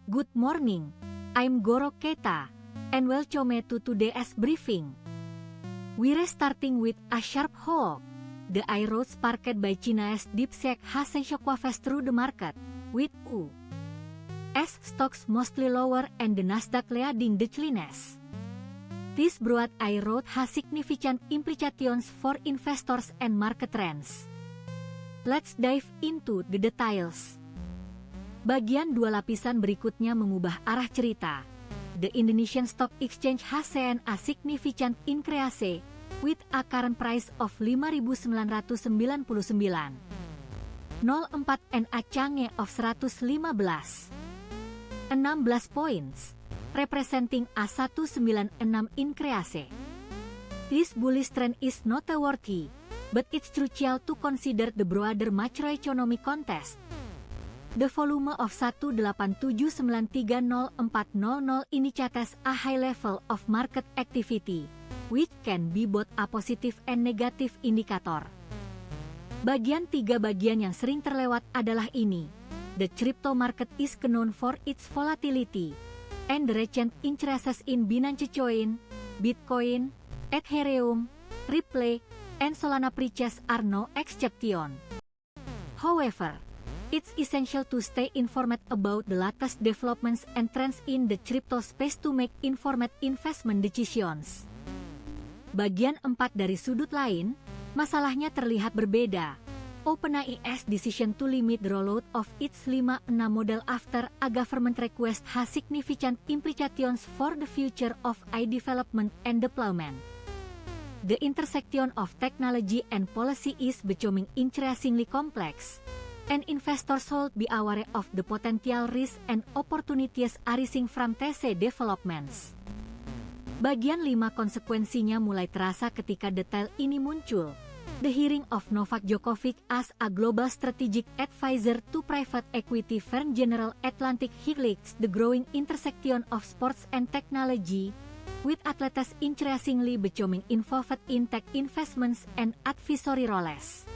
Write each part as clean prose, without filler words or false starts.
Good morning, I'm Goro Keita, and welcome to today's briefing. We're starting with a sharp hook. The IROT sparked by China's DeepSeek has sent shockwaves through the market, with U.S. stocks mostly lower and the Nasdaq leading the declines. This broad IROT has significant implications for investors and market trends. Let's dive into the details. Bagian dua lapisan berikutnya mengubah arah cerita. The Indonesian Stock Exchange has seen a significant increase, with a current price of 5.999.04 and a change of 115.16 points, representing a 196 increase. This bullish trend is noteworthy, but it's crucial to consider the broader macroeconomic context. The volume of 187930400 indicates a high level of market activity, which can be both a positive and negative indicator. Tiga bagian yang sering terlewat adalah ini. The crypto market is known for its volatility, and the recent increases in Binance Coin, Bitcoin, Ethereum, Ripple, and Solana prices are no exception. However, it's essential to stay informed about the latest developments and trends in the crypto space to make informed investment decisions. Bagian 4 dari sudut lain, masalahnya terlihat berbeda. OpenAI's decision to limit the rollout of its 5.6 model after a government request has significant implications for the future of AI development and deployment. The intersection of technology and policy is becoming increasingly complex, and investors should be aware of the potential risks and opportunities arising from these developments. Bagian 5 konsekuensinya mulai terasa ketika detail ini muncul. The hiring of Novak Djokovic as a global strategic advisor to private equity firm General Atlantic highlights the growing intersection of sports and technology, with athletes increasingly becoming involved in tech investments and advisory roles.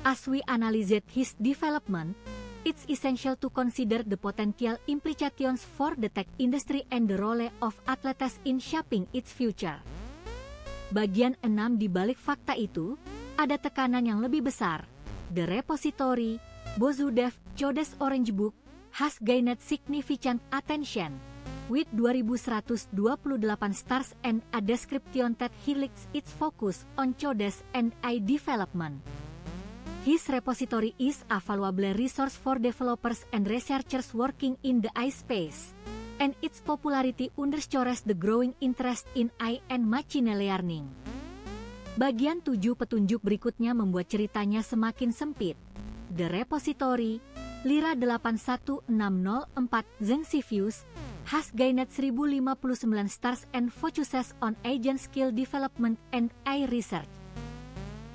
As we analyze his development, it's essential to consider the potential implications for the tech industry and the role of athletes in shaping its future. Bagian 6 di balik fakta itu, ada tekanan yang lebih besar. The repository, Bozudev Codes Orange Book, has gained significant attention, with 2.128 stars and a description that highlights its focus on Codes and AI development. His repository is a valuable resource for developers and researchers working in the AI space, and its popularity underscores the growing interest in AI and machine learning. Bagian 7 petunjuk berikutnya membuat ceritanya semakin sempit. The repository, Lira 81604 Zensivius, has gained 1.059 stars and focuses on agent skill development and AI research.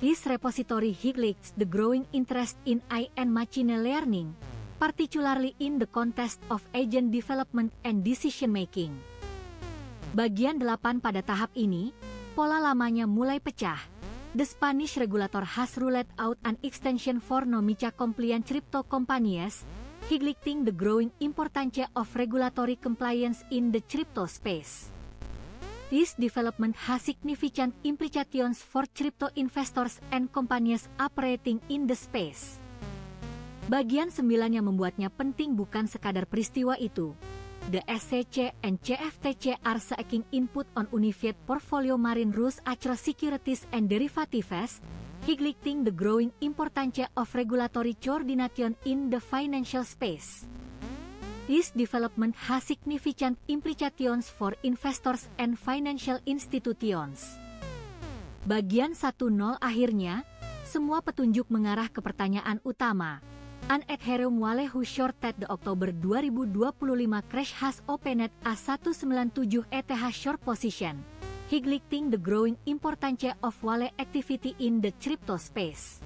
This repository highlights the growing interest in AI and machine learning, particularly in the context of agent development and decision-making. Bagian 8 pada tahap ini, pola lamanya mulai pecah. The Spanish regulator has ruled out an extension for non-MiCA-compliant crypto companies, highlighting the growing importance of regulatory compliance in the crypto space. This development has significant implications for crypto investors and companies operating in the space. Bagian 9 yang membuatnya penting bukan sekadar peristiwa itu. The SEC and CFTC are seeking input on unified portfolio marine rules across securities and derivatives, highlighting the growing importance of regulatory coordination in the financial space. This development has significant implications for investors and financial institutions. Bagian 1.0 akhirnya, semua petunjuk mengarah ke pertanyaan utama. An Ethereum wallet who shorted the October 2025 crash has opened a 197 ETH short position, highlighting the growing importance of wallet activity in the crypto space.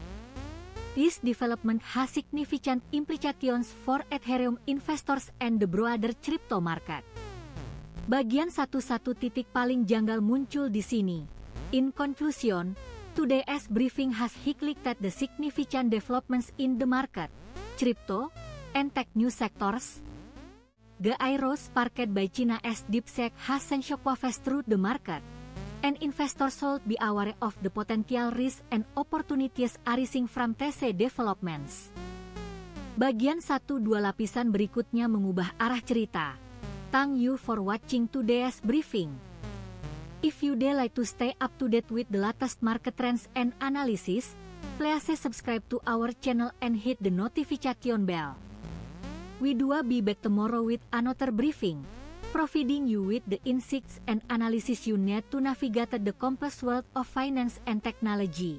This development has significant implications for Ethereum investors and the broader crypto market. Bagian 1 titik paling janggal muncul di sini. In conclusion, today's briefing has highlighted the significant developments in the market, crypto, and tech news sectors. The arrow sparked by China's DeepSeek has sent shockwaves through the market, and investors should be aware of the potential risks and opportunities arising from TC developments. Bagian 1-2 lapisan berikutnya mengubah arah cerita. Thank you for watching today's briefing. If you'd like to stay up to date with the latest market trends and analysis, please subscribe to our channel and hit the notification bell. We will be back tomorrow with another briefing, providing you with the insights and analysis you need to navigate the complex world of finance and technology.